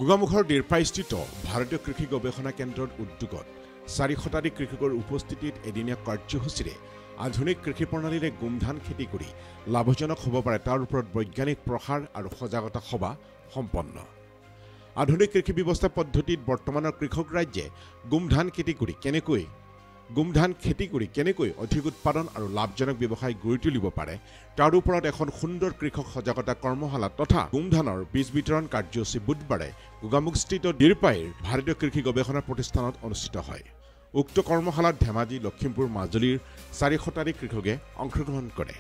গোগামুখৰ দিৰপাইস্থিত ভাৰতীয় কৃষি গৱেষণা কেন্দ্ৰৰ উদ্যোগত 4 শতাধিক কৃষকৰ উপস্থিতিত এদিনীয়া কাৰ্যসূচীৰে আধুনিক কৃষি প্ৰণালীৰে গোমধান খেতি কৰি লাভজনক হ'ব পাৰে তাৰ ওপৰত বৈজ্ঞানিক প্ৰসাৰ আৰু সজাগতা সভা সম্পন্ন। আধুনিক কৃষি ব্যৱস্থা পদ্ধতিত বৰ্তমানৰ কৃষক ৰাজ্যে গোমধান খেতি কৰি কেনেকৈ অধিক উৎপাদন আৰু লাভজনক ব্যৱসায় গঢ়ি তুলিব পাৰে তাৰ ওপৰত এখন সুন্দৰ কৃষক সজাগতা কৰ্মশালা তথা গোমধানৰ বীজ বিতৰণ কাৰ্যসূচী বুধবাৰে গোগামুখস্থিত দিৰপাইৰ ভাৰতীয় কৃষি গৱেষণা প্ৰতিষ্ঠানত অনুষ্ঠিত হয়। উক্ত কৰ্মশালাত ধেমাজি, লখিমপুৰ, মাজুলীৰ 4 শতাধিক কৃষকে অংশগ্ৰহণ কৰে।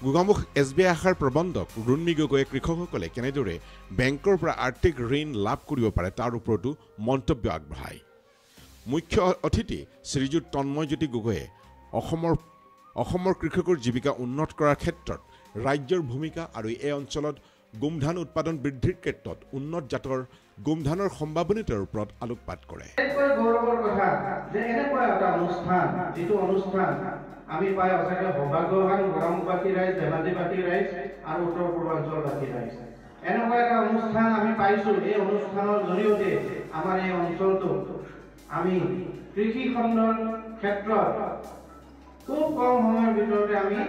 গোগামুখ SBI শাখাৰ প্ৰবন্ধক ৰুণমী গগৈয়ে কৃষকসকলে কেনেদৰে বেংকৰ পৰা আৰ্থিক ঋণ লাভ কৰিব পাৰে তাৰ ওপৰতো মন্তব্য আগবঢ়ায়। মুখ্য অতিথি শ্ৰীযুত তন্ময়জ্যোতি গগৈয়ে অসমৰ কৃষকৰ জীৱিকা উন্নত কৰাৰ ক্ষেত্ৰত ৰাজ্যৰ ভূমিকা আৰু এই অঞ্চলত গোমধান উৎপাদন বৃদ্ধিৰ ক্ষেত্ৰত উন্নত জাতৰ গোমধানৰ সম্ভাৱনীয়তাৰ ওপৰত আলোকপাত কৰে। গৌৰৱৰ কথা যে এনেকুৱা এটা অনুষ্ঠান আমি পাই সঁচাকৈ সৌভাগ্যৱান গোগামুখবাসী ৰাইজ, ধেমাজিবাসী ৰাইজ আৰু উত্তৰ পূৰ্বাঞ্চলবাসী ৰাইজ। এনেকুৱা এটা অনুষ্ঠান আমি পাইছোঁ। এই অনুষ্ঠানৰ জৰিয়তে আমাৰ এই অঞ্চলটো আমি কৃষি খণ্ডৰ ক্ষেত্ৰত খুব কম সময়ৰ ভিতৰতে আমি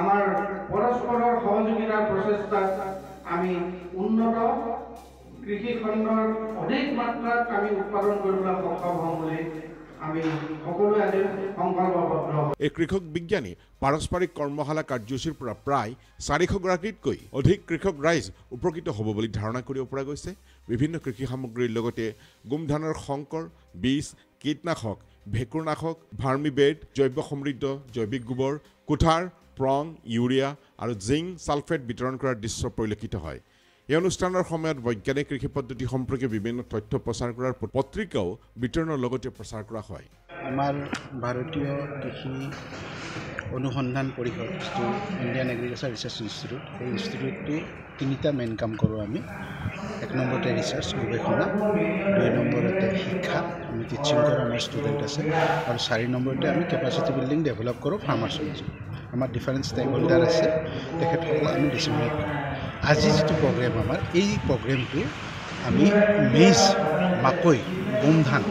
আমাৰ পৰস্পৰৰ সহযোগিতাৰ প্ৰচেষ্টাত আমি উন্নত কৃষি খণ্ডৰ অধিক মাত্ৰাত আমি উৎপাদন কৰিবলৈ সক্ষম হ'ম বুলি আমি সকলোৱে আজি সংকল্পবদ্ধ। এই কৃষক বিজ্ঞানী পাৰস্পৰিক কৰ্মশালা কাৰ্যসূচীৰ পৰা প্ৰায় 400 গৰাকীতকৈ অধিক কৃষক ৰাইজ উপকৃত হ'ব বুলি ধাৰণা কৰিব পৰা গৈছে। বিভিন্ন কৃষি সামগ্ৰীৰ লগতে গোমধানৰ সংকৰ, বীজ, কীটনাশক, ভেঁকুৰনাশক, ভাৰ্মিবেড, জৈৱ সমৃদ্ধ, জৈৱিক গোবৰ, কুঠাৰ, প্ৰং, ইউৰিয়া আৰু জিংক ছালফেট বিতৰণ কৰাৰ দৃশ্য পৰিলক্ষিত হয়। এই অনুষ্ঠানৰ সময়ত বৈজ্ঞানিক কৃষি পদ্ধতি সম্পৰ্কে বিভিন্ন তথ্য প্ৰচাৰ কৰাৰ পত্ৰিকাও বিতৰণৰ লগতে প্ৰচাৰ কৰা হয়। আমাৰ ভাৰতীয় কৃষি অনুসন্ধান পৰিষদ, ইণ্ডিয়ান এগ্ৰিকালচাৰ ৰিচাৰ্চ ইনষ্টিটিউট, এই ইনষ্টিটিউটটো 3টা মেইন কাম কৰোঁ আমি। 1 নম্বৰতে ৰিচাৰ্চ গৱেষণা, 2 নম্বৰতে শিক্ষা, আমি টিচিং কৰোঁ, আমাৰ ষ্টুডেণ্ট আছে, আৰু 4 নম্বৰতে আমি কেপাচিটি বিল্ডিং ডেভেলপ কৰোঁ ফাৰ্মাৰ্ছৰ মাজত। আমাৰ ডিফাৰেণ্ট ষ্টেক হোল্ডাৰ আছে, তেখেতসকলক আমি ডিচিমিনেট কৰোঁ। আজি যিটো প্ৰগ্ৰেম আমাৰ, এই প্ৰগ্ৰেমটো আমি মেইজ, মাকৈ, গোমধান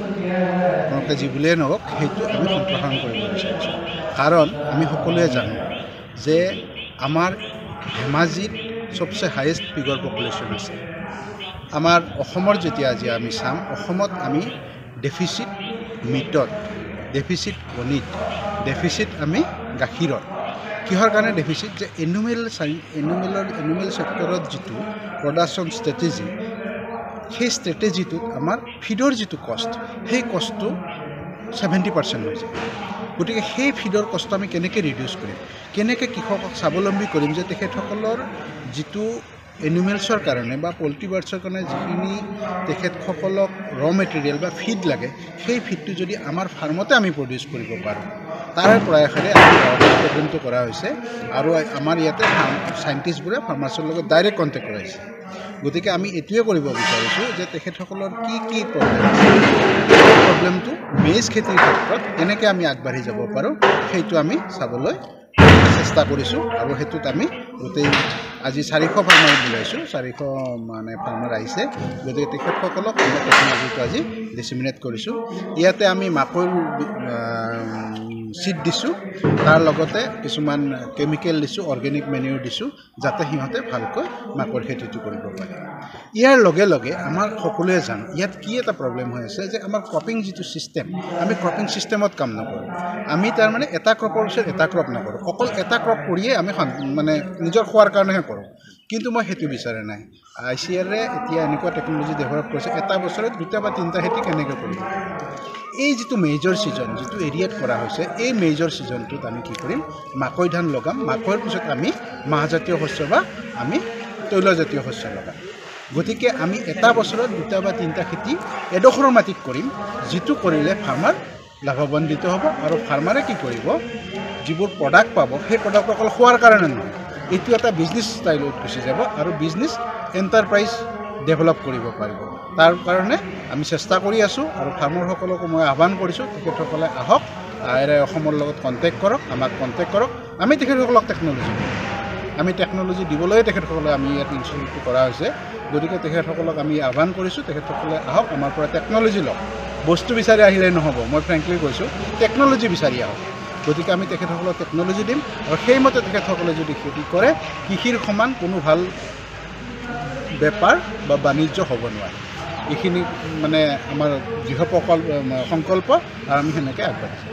আপোনালোকে যি বুলিয়ে নকওক সেইটো আমি সম্প্ৰসাৰণ কৰিব বিচাৰিছোঁ। কাৰণ আমি সকলোৱে জানো যে আমাৰ ধেমাজিত চবচে হায়েষ্ট পিগৰ পপুলেশ্যন আছে। আমাৰ অসমৰ যেতিয়া আজি আমি চাম, অসমত আমি ডেফিচিট মিটত, ডেফিচিট কণীত, ডেফিচিট আমি গাখীৰত। কিহৰ কাৰণে ডেফিচিট? যে এনিমেল ছেক্টৰত যিটো প্ৰডাকশ্যন ষ্ট্ৰেটেজি, সেই ষ্ট্ৰেটেজিটোত আমাৰ ফিডৰ যিটো কষ্ট, সেই কষ্টটো 70% হৈ যায়। গতিকে সেই ফিডৰ কষ্ট আমি কেনেকৈ ৰিডিউচ কৰিম, কেনেকৈ কৃষকক স্বাৱলম্বী কৰিম যে তেখেতসকলৰ যিটো এনিমেলছৰ কাৰণে বা পল্ট্ৰি বাৰ্ডছৰ কাৰণে যিখিনি তেখেতসকলক মেটেৰিয়েল বা ফিড লাগে, সেই ফিডটো যদি আমাৰ ফাৰ্মতে আমি প্ৰডিউচ কৰিব পাৰোঁ, তাৰে প্ৰয়াসেৰে আমি প্ৰগ্ৰেমটো কৰা হৈছে। আৰু আমাৰ ইয়াতে চাইণ্টিষ্টবোৰে ফাৰ্মাৰ্ছৰ লগত ডাইৰেক্ট কণ্টেক্ট কৰাইছে। গতিকে আমি এইটোৱে কৰিব বিচাৰিছোঁ যে তেখেতসকলৰ কি প্ৰব্লেমটো মেইজ খেতিৰ ক্ষেত্ৰত কেনেকৈ আমি আগবাঢ়ি যাব পাৰোঁ সেইটো আমি চাবলৈ চেষ্টা কৰিছোঁ। আৰু সেইটোত আমি গোটেই আজি 400 ফাৰ্মাৰ বুলাইছোঁ, 400 ফাৰ্মাৰ আহিছে। গতিকে তেখেতসকলক আমি টেকন'লজিটো আজি ডিচিমিনেট কৰিছোঁ। ইয়াতে আমি মাকৈ চিড দিছোঁ, তাৰ লগতে কিছুমান কেমিকেল দিছোঁ, অৰ্গেনিক মেনিউৰ দিছোঁ, যাতে সিহঁতে ভালকৈ মাকৈ খেতিটো কৰিব পাৰে। ইয়াৰ লগে লগে আমাৰ সকলোৱে জানো ইয়াত কি এটা প্ৰব্লেম হৈ আছে যে আমাৰ ক্ৰপিং যিটো ছিষ্টেম, আমি ক্ৰপিং ছিষ্টেমত কাম নকৰোঁ। আমি তাৰমানে এটা ক্ৰপৰ পিছত এটা ক্ৰপ নকৰোঁ, অকল এটা ক্ৰপ কৰিয়ে আমি নিজৰ খোৱাৰ কাৰণেহে কৰোঁ। কিন্তু মই সেইটো বিচৰা নাই। ICAR-এ এতিয়া এনেকুৱা টেকন'লজি ডেভেলপ কৰিছে, এটা বছৰত 2টা বা 3টা খেতি কেনেকৈ কৰিব। এই যিটো মেজৰ ছিজন, যিটো এৰিয়াত কৰা হৈছে, এই মেজৰ ছিজনটোত আমি কি কৰিম, মাকৈ ধান লগাম। মাকৈৰ পিছত আমি মাহজাতীয় শস্য বা আমি তৈলজাতীয় শস্য লগাম। গতিকে আমি এটা বছৰত 2টা বা 3টা খেতি এডোখৰৰ মাটিত কৰিম, যিটো কৰিলে ফাৰ্মাৰ লাভৱান্বিত হ'ব। আৰু ফাৰ্মাৰে কি কৰিব, যিবোৰ প্ৰডাক্ট পাব, সেই প্ৰডাক্ট অকল খোৱাৰ কাৰণে নহয়, এইটো এটা বিজনেছ ষ্টাইলত গুচি যাব আৰু বিজনেছ এণ্টাৰপ্ৰাইজ ডেভেলপ কৰিব পাৰিব। তাৰ কাৰণে আমি চেষ্টা কৰি আছোঁ আৰু ফাৰ্মাৰসকলকো মই আহ্বান কৰিছোঁ, তেখেতসকলে আহক, অসমৰ লগত কণ্টেক্ট কৰক, আমাক কণ্টেক্ট কৰক, আমি তেখেতসকলক টেকন'লজি দিম। আমি টেকন'লজি দিবলৈ তেখেতসকলে আমি ইয়াত ইনষ্টিটিউটটো কৰা হৈছে গতিকে তেখেতসকলক আমি আহ্বান কৰিছোঁ তেখেতসকলে আহক আমাৰ পৰা টেকন'লজি লওক বস্তু বিচাৰি আহিলে নহ'ব মই ফ্ৰেংকলি কৈছোঁ টেকন'লজি বিচাৰি আহক গতিকে আমি তেখেতসকলক টেকন'লজি দিম আৰু সেইমতে তেখেতসকলে যদি খেতি কৰে কৃষিৰ সমান কোনো ভাল বেপাৰ বা বাণিজ্য হ'ব নোৱাৰে এইখিনি মানে আমাৰ দৃঢ় সংকল্প আৰু আমি সেনেকৈ আগবাঢ়িছোঁ